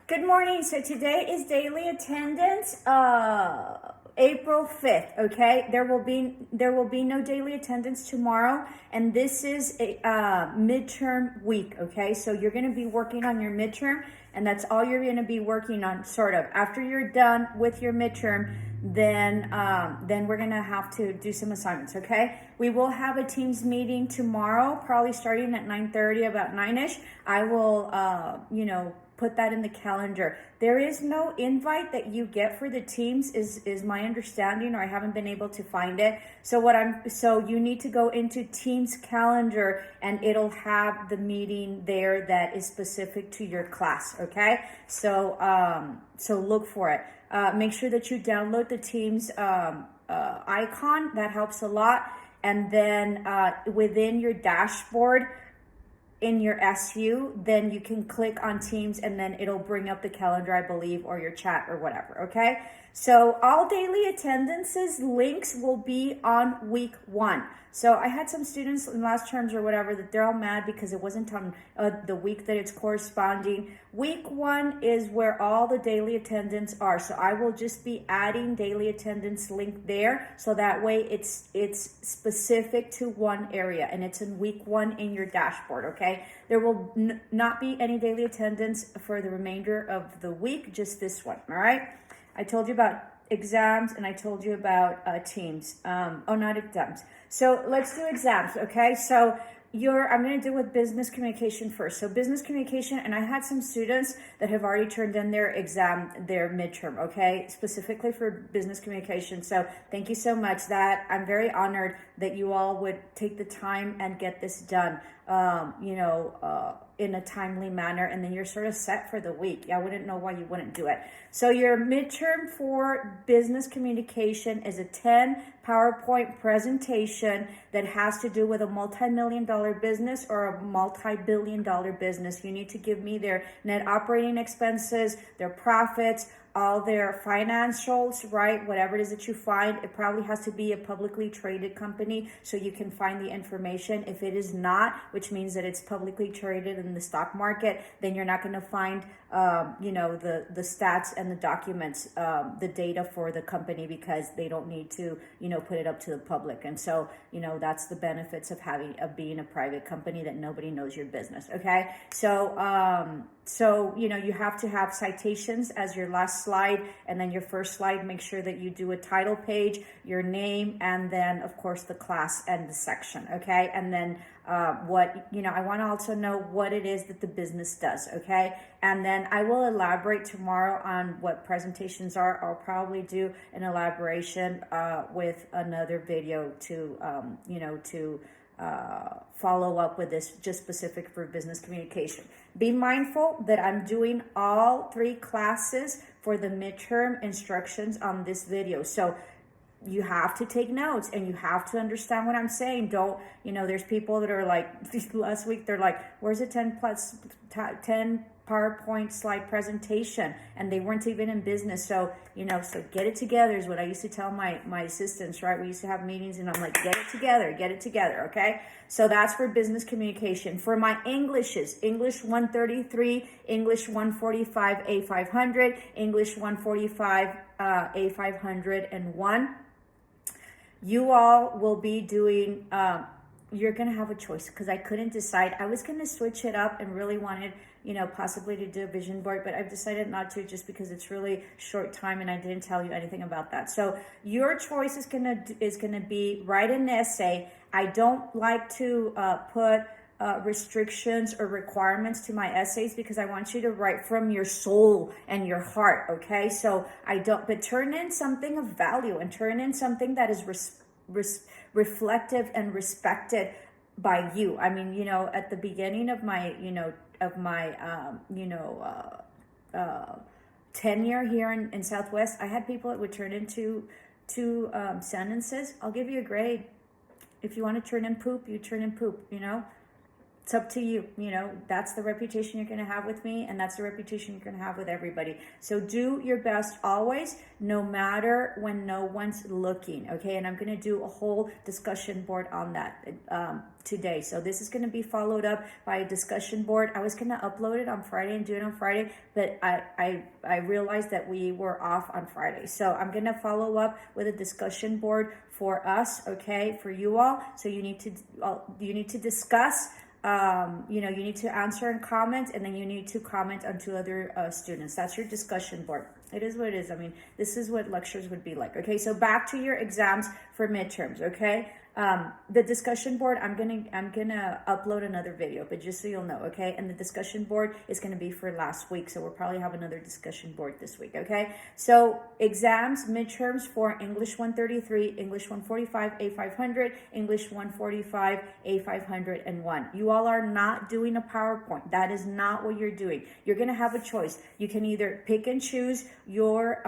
Good morning. So today is daily attendance, April 5th. Okay, there will be no daily attendance tomorrow, and this is a midterm week. Okay, so you're going to be working on your midterm, and that's all you're going to be working on. Sort of after you're done with your midterm, then we're going to have to do some assignments. Okay, we will have a Teams meeting tomorrow, probably starting at 9:30, about 9ish. I will put that in the calendar. There is no invite that you get for the Teams, is my understanding, or I haven't been able to find it. So you need to go into Teams calendar, and it'll have the meeting there that is specific to your class. Okay, so look for it. Make sure that you download the Teams icon. That helps a lot. And then within your dashboard, in your SU, then you can click on Teams, and then it'll bring up the calendar, I believe, or your chat or whatever. Okay, so all daily attendances links will be on week 1. So I had some students in last terms or whatever that they're all mad because it wasn't on the week that it's corresponding. Week 1 is where all the daily attendance are. So I will just be adding daily attendance link there, so that way it's specific to one area, and it's in week 1 in your dashboard. Okay, there will not be any daily attendance for the remainder of the week, just this one. All right, I told you about exams, and I told you about Teams. Not exams. So let's do exams. Okay, so I'm going to do with business communication first. So business communication, and I had some students that have already turned in their exam, their midterm, okay, specifically for business communication. So thank you so much. That I'm very honored that you all would take the time and get this done, in a timely manner, and then you're sort of set for the week. I wouldn't know why you wouldn't do it. So your midterm for business communication is a 10 PowerPoint presentation that has to do with a multi-million-dollar business or a multi-billion-dollar business. You need to give me their net operating expenses, their profits, all their financials, right? Whatever it is that you find, it probably has to be a publicly traded company so you can find the information. If it is not, which means that it's publicly traded in the stock market, then you're not going to find, the stats and the documents, the data for the company, because they don't need to, put it up to the public. And so, that's the benefits of being a private company, that nobody knows your business. Okay. So you have to have citations as your last slide, and then your first slide, make sure that you do a title page, your name, and then of course the class and the section. Okay. And then I want to also know what it is that the business does. Okay. And then I will elaborate tomorrow on what presentations are. I'll probably do an elaboration with another video to follow up with this, just specific for business communication. Be mindful that I'm doing all 3 classes for the midterm instructions on this video. So you have to take notes, and you have to understand what I'm saying. Don't, there's people that are like, last week, they're like, where's a 10 PowerPoint slide presentation? And they weren't even in business. So, so get it together is what I used to tell my assistants, right? We used to have meetings, and I'm like, get it together. Okay. So that's for business communication. For my Englishes, English 133, English 145, A500, English 145, A501. You all will be doing, you're going to have a choice, because I couldn't decide. I was going to switch it up and really wanted, possibly to do a vision board, but I've decided not to, just because it's really short time and I didn't tell you anything about that. So your choice is going to be write an essay. I don't like to put restrictions or requirements to my essays, because I want you to write from your soul and your heart. Okay, so but turn in something of value, and turn in something that is reflective and respected by you. I mean, at the beginning of my tenure here in Southwest, I had people that would turn into two sentences. I'll give you a grade. If you want to turn in poop, you turn in poop. it's up to you. You know, that's the reputation you're going to have with me, and that's the reputation you're going to have with everybody. So do your best always, no matter when no one's looking, okay? And I'm going to do a whole discussion board on that today. So this is going to be followed up by a discussion board. I was going to upload it on Friday and do it on Friday, but I realized that we were off on Friday. So I'm going to follow up with a discussion board for us, okay, for you all. So you need to discuss. You know, you need to answer and comment, and then you need to comment on to other students. That's your discussion board. It is what it is. I mean, this is what lectures would be like. Okay, so back to your exams for midterms. Okay, the discussion board, I'm gonna upload another video, but just so you'll know, okay? And the discussion board is gonna be for last week, so we'll probably have another discussion board this week, okay? So exams, midterms for English 133, English 145, A500, English 145, A501. You all are not doing a PowerPoint. That is not what you're doing. You're gonna have a choice. You can either pick and choose your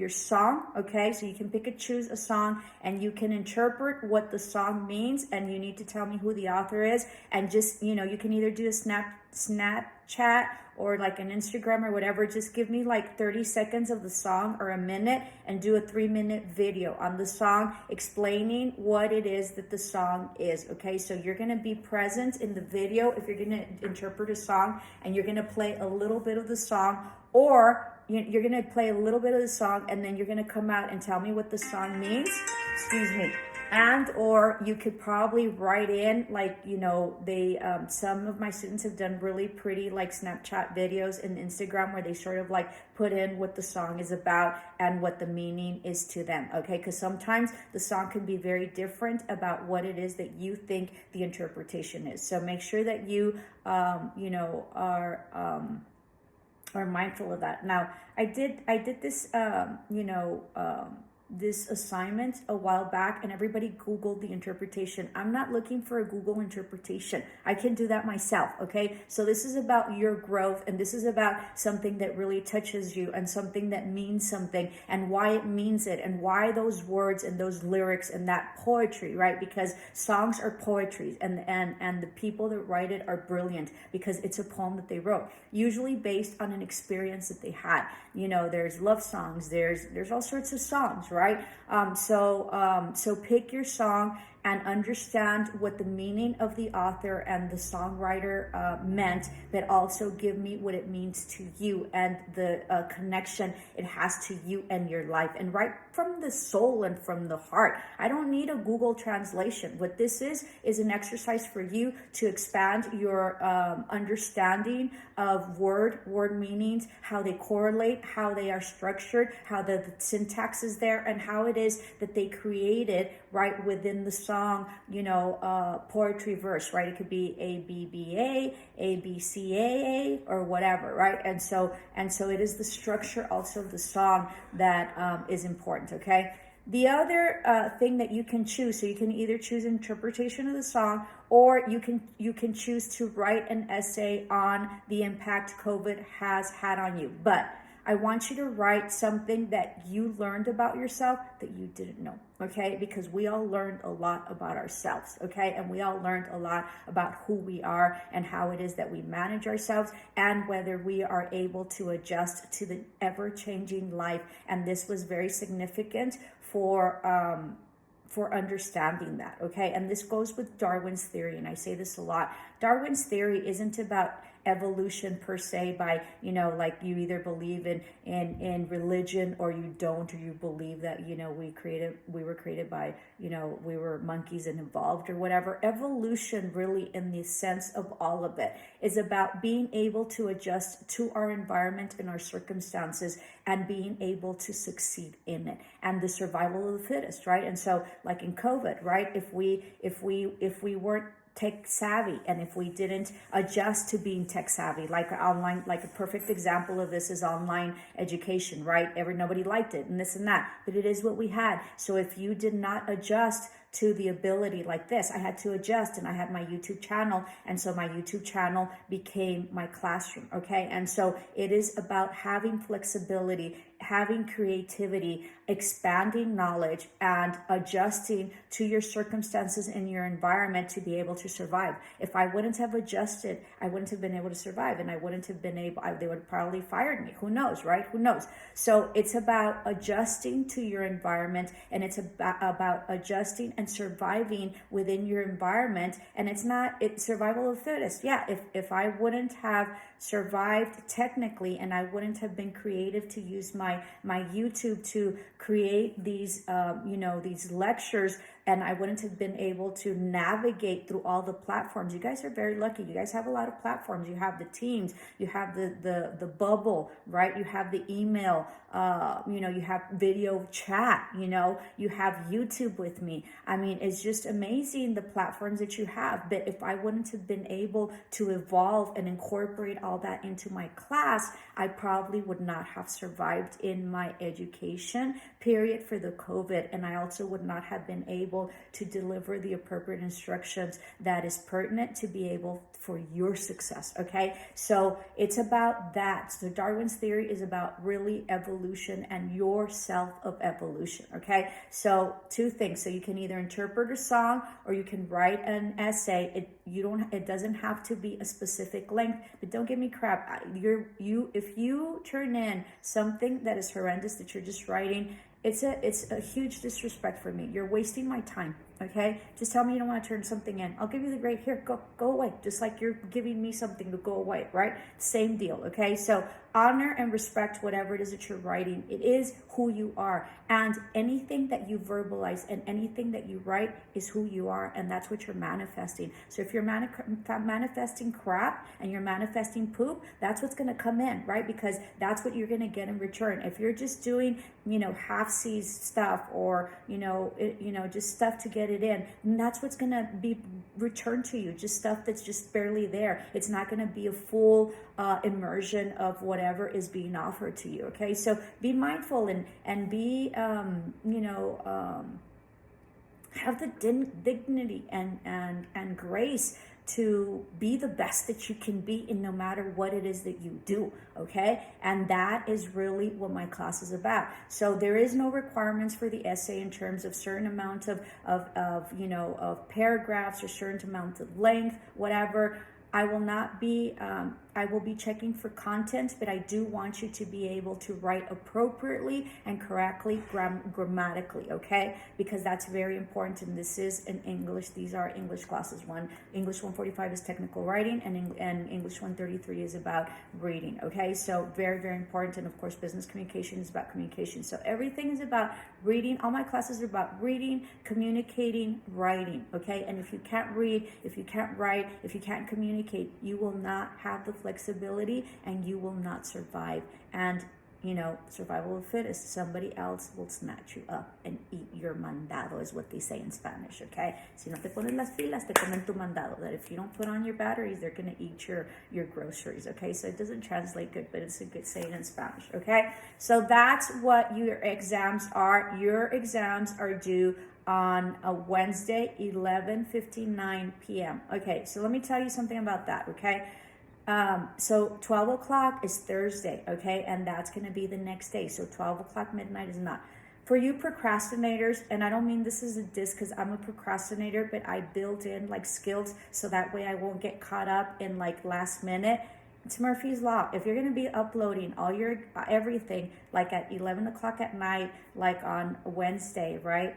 song, okay? So you can pick and choose a song, and you can interpret what the song means, and you need to tell me who the author is, and just, you know, you can either do a Snapchat or like an Instagram or whatever. Just give me like 30 seconds of the song or a minute, and do a 3-minute video on the song explaining what it is that the song is, okay? So you're going to be present in the video if you're going to interpret a song, and you're going to play a little bit of the song, or you're going to play a little bit of the song, and then you're going to come out and tell me what the song means. Excuse me. And or you could probably write in, like, you know, they some of my students have done really pretty like Snapchat videos and Instagram where they sort of like put in what the song is about and what the meaning is to them, okay? Because sometimes the song can be very different about what it is that you think the interpretation is. So make sure that you you know, are mindful of that. Now, I did this you know, this assignment a while back, and everybody Googled the interpretation. I'm not looking for a Google interpretation. I can do that myself, okay? So this is about your growth, and this is about something that really touches you, and something that means something, and why it means it, and why those words and those lyrics and that poetry, right? Because songs are poetry, and the people that write it are brilliant because it's a poem that they wrote, usually based on an experience that they had. You know, there's love songs, there's all sorts of songs, right? So pick your song and understand what the meaning of the author and the songwriter meant, but also give me what it means to you and the connection it has to you and your life, and right from the soul and from the heart. I don't need a Google translation. What this is an exercise for you to expand your understanding of word meanings, how they correlate, how they are structured, how the syntax is there, and how it is that they created right within the song, you know, poetry verse, right? It could be ABBA, ABCAA, or whatever, right? And so it is the structure also of the song that is important, okay? The other thing that you can choose, so you can either choose interpretation of the song, or you can choose to write an essay on the impact COVID has had on you. But I want you to write something that you learned about yourself that you didn't know, okay? Because we all learned a lot about ourselves, okay? And we all learned a lot about who we are and how it is that we manage ourselves, and whether we are able to adjust to the ever-changing life. And this was very significant for understanding that, okay? And this goes with Darwin's theory, and I say this a lot. Darwin's theory isn't about evolution per se, by, you know, like you either believe in religion or you don't, or you believe that, you know, we were created by, you know, we were monkeys and evolved or whatever. Evolution really, in the sense of all of it, is about being able to adjust to our environment and our circumstances, and being able to succeed in it, and the survival of the fittest, right? And so like in COVID, right, if we weren't tech savvy, and if we didn't adjust to being tech savvy, like online, like a perfect example of this is online education, right? Nobody liked it and this and that, but it is what we had. So if you did not adjust to the ability like this, I had to adjust, and I had my YouTube channel, and so my YouTube channel became my classroom, okay? And so it is about having flexibility, having creativity, expanding knowledge, and adjusting to your circumstances and your environment to be able to survive. If I wouldn't have adjusted, I wouldn't have been able to survive, and I wouldn't have been able, they would have probably fired me. Who knows, right? Who knows? So it's about adjusting to your environment, and it's about adjusting and surviving within your environment. And it's survival of the fittest. Yeah, if I wouldn't have survived technically, and I wouldn't have been creative to use my YouTube to create these these lectures, and I wouldn't have been able to navigate through all the platforms. You guys are very lucky. You guys have a lot of platforms. You have the Teams, you have the bubble, right? You have the email, you have video chat, you have YouTube with me. I mean, it's just amazing the platforms that you have. But if I wouldn't have been able to evolve and incorporate all that into my class, I probably would not have survived in my education period for the COVID. And I also would not have been able to deliver the appropriate instructions that is pertinent to be able for your success. Okay, so it's about that. So Darwin's theory is about really evolution and your self of evolution. Okay, so two things. So you can either interpret a song or you can write an essay. It doesn't have to be a specific length, but don't give me crap. If you turn in something that is horrendous that you're just writing, it's a huge disrespect for me. You're wasting my time. Okay, just tell me you don't want to turn something in. I'll give you the grade. Here, go away. Just like you're giving me something to go away, right? Same deal. Okay, so honor and respect whatever it is that you're writing. It is who you are, and anything that you verbalize and anything that you write is who you are, and that's what you're manifesting. So if you're manifesting crap and you're manifesting poop, that's what's going to come in, right? Because that's what you're going to get in return. If you're just doing half-seas stuff or just stuff to get it in, and that's what's going to be returned to you, just stuff that's just barely there. It's not going to be a full immersion of whatever is being offered to you. Okay, so be mindful and be have the dignity and grace to be the best that you can be in no matter what it is that you do. Okay, and that is really what my class is about. So there is no requirements for the essay in terms of certain amount of paragraphs or certain amount of length, whatever. I will be checking for content, but I do want you to be able to write appropriately and correctly grammatically, okay? Because that's very important, and this is in English. These are English classes. English 145 is technical writing, and English 133 is about reading, okay? So very, very important, and of course, business communication is about communication. So everything is about reading. All my classes are about reading, communicating, writing, okay? And if you can't read, if you can't write, if you can't communicate, you will not have the flexibility and you will not survive. And survival of the fittest, somebody else will snatch you up and eat your mandado, is what they say in Spanish, okay? Si no te pones las pilas, te comen tu mandado. That if you don't put on your batteries, they're going to eat your groceries, okay? So it doesn't translate good, but it's a good saying in Spanish, okay? So that's what your exams are. Your exams are due on a Wednesday, 11:59 p.m. Okay, so let me tell you something about that, okay? So 12 o'clock is Thursday, okay? And that's going to be the next day. So 12 o'clock midnight is not. For you procrastinators, and I don't mean this is a diss because I'm a procrastinator, but I built in like skills so that way I won't get caught up in like last minute. It's Murphy's Law. If you're going to be uploading all your everything like at 11 o'clock at night, like on Wednesday, right?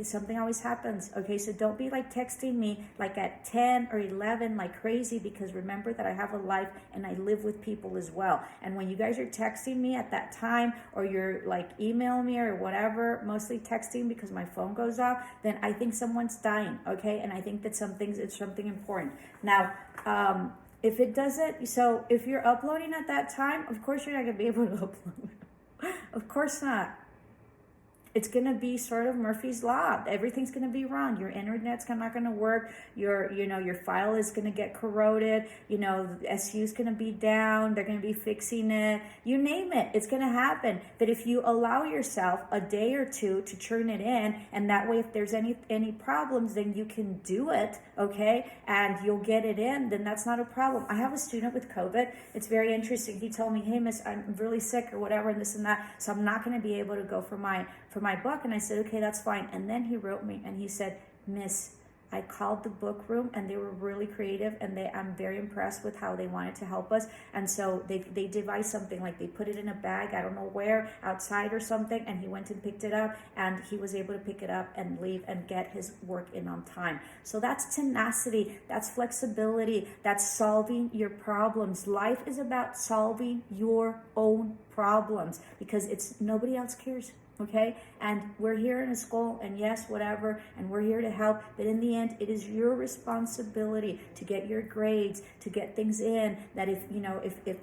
Something always happens, okay? So don't be like texting me like at 10 or 11 like crazy, because remember that I have a life and I live with people as well. And when you guys are texting me at that time, or you're like emailing me or whatever, mostly texting because my phone goes off, then I think someone's dying, okay? And I think that it's something important. Now, if it doesn't, so if you're uploading at that time, of course you're not gonna be able to upload. Of course not. it's going to be sort of Murphy's Law. Everything's going to be wrong. Your internet's not going to work. Your file is going to get corroded. SU's going to be down. They're going to be fixing it. You name it. It's going to happen. But if you allow yourself a day or two to turn it in, and that way if there's any problems, then you can do it, okay? And you'll get it in, then that's not a problem. I have a student with COVID. It's very interesting. He told me, hey, miss, I'm really sick or whatever, and this and that, so I'm not going to be able to go for my book. And I said, okay, that's fine. And then he wrote me and he said, miss, I called the book room and they were really creative, and I'm very impressed with how they wanted to help us. And so they devised something, like they put it in a bag, I don't know where, outside or something, and he went and picked it up, and he was able to pick it up and leave and get his work in on time. So that's tenacity, that's flexibility, that's solving your problems. Life is about solving your own problems, because nobody else cares. Okay, and we're here in a school, and yes, whatever, and we're here to help, but in the end, it is your responsibility to get your grades, to get things in, that if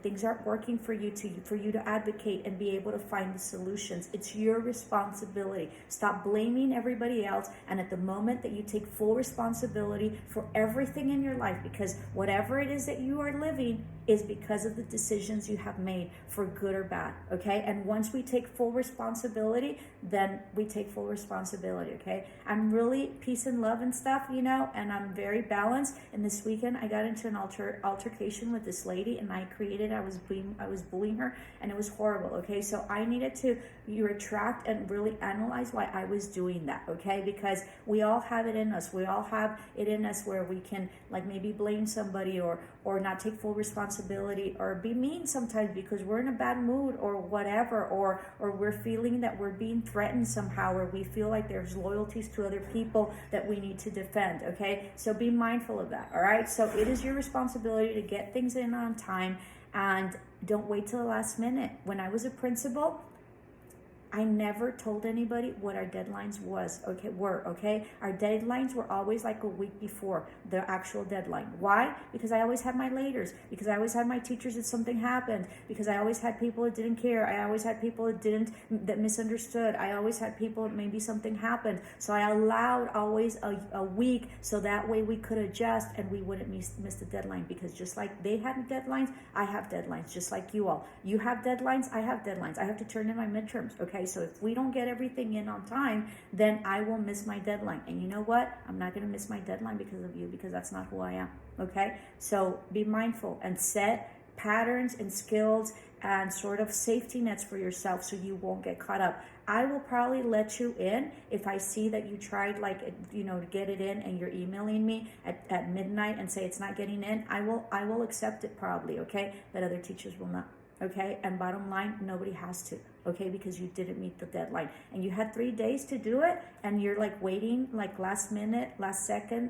things aren't working for you to advocate and be able to find the solutions. It's your responsibility. Stop blaming everybody else, and at the moment that you take full responsibility for everything in your life, because whatever it is that you are living is because of the decisions you have made, for good or bad, okay? And once we take full responsibility, then we take full responsibility, okay? I'm really peace and love and stuff, and I'm very balanced. And this weekend, I got into an altercation with this lady, and I was bullying her, and it was horrible, okay? So I needed to retract and really analyze why I was doing that, okay? Because we all have it in us. We all have it in us where we can, like, maybe blame somebody or not take full responsibility, or be mean sometimes because we're in a bad mood or whatever, or we're feeling that we're being threatened somehow, or we feel like there's loyalties to other people that we need to defend, okay? So be mindful of that, all right? So it is your responsibility to get things in on time, and don't wait till the last minute. When I was a principal, I never told anybody what our deadlines were, okay? Our deadlines were always like a week before the actual deadline. Why? Because I always had my laters, because I always had my teachers if something happened, because I always had people that didn't care. I always had people that misunderstood. I always had people, maybe something happened. So I allowed always a week, so that way we could adjust and we wouldn't miss the deadline, because just like they had deadlines, I have deadlines, just like you all. You have deadlines, I have deadlines. I have to turn in my midterms, okay? So if we don't get everything in on time, then I will miss my deadline. And you know what? I'm not going to miss my deadline because of you, because that's not who I am. Okay? So be mindful and set patterns and skills and sort of safety nets for yourself so you won't get caught up. I will probably let you in if I see that you tried, to get it in and you're emailing me at midnight and say it's not getting in. I will accept it probably, okay? But other teachers will not. Okay, and bottom line, nobody has to, okay, because you didn't meet the deadline, and you had 3 days to do it, and you're like waiting, like last minute, last second.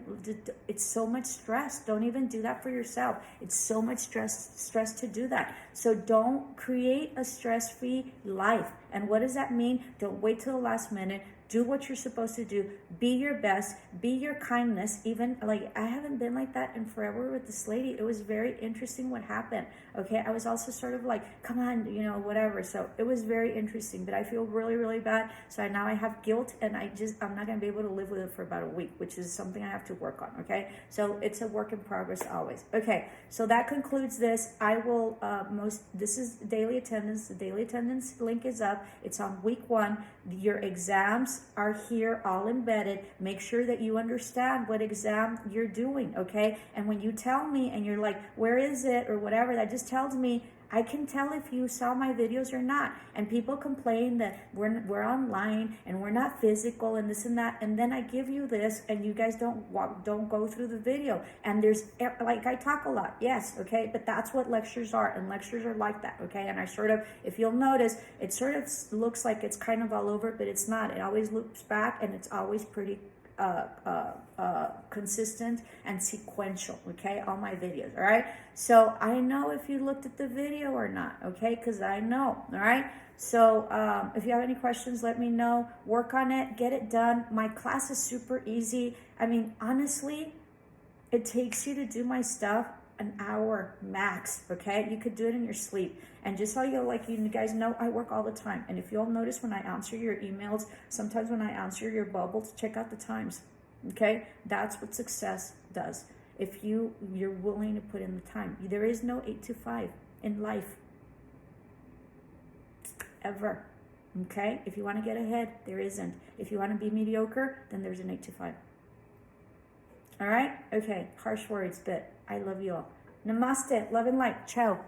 It's so much stress. Don't even do that for yourself. It's so much stress to do that. So don't create a stress-free life. And what does that mean? Don't wait till the last minute. Do what you're supposed to do. Be your best. Be your kindness. Even like I haven't been like that in forever with this lady. It was very interesting what happened. Okay, I was also sort of like, come on, whatever. So it was very interesting, but I feel really, really bad. So now I have guilt, and I'm not gonna be able to live with it for about a week, which is something I have to work on. Okay, so it's a work in progress always. Okay, so that concludes this. I will this is daily attendance. The daily attendance link is up. It's on week 1. Your exams are here, all embedded. Make sure that you understand what exam you're doing, okay? And when you tell me and you're like, where is it or whatever, that just tells me I can tell if you saw my videos or not. And people complain that we're online and we're not physical and this and that. And then I give you this and you guys don't go through the video. And there's, like, I talk a lot, yes, okay? But that's what lectures are, and lectures are like that, okay? And I sort of, if you'll notice, it sort of looks like it's kind of all over, but it's not. It always loops back, and it's always pretty consistent and sequential, okay? All my videos, all right? So I know if you looked at the video or not, okay? Because I know, all right? So if you have any questions, let me know. Work on it, get it done. My class is super easy. I mean, honestly, it takes you to do my stuff an hour max, okay? You could do it in your sleep. And just so you guys know, I work all the time. And if you'll notice when I answer your emails, sometimes when I answer your bubbles, check out the times, okay? That's what success does. If you're willing to put in the time. There is no 8 to 5 in life, ever, okay? If you want to get ahead, there isn't. If you want to be mediocre, then there's an 8 to 5. All right? Okay, harsh words, but I love you all. Namaste, love and light, ciao.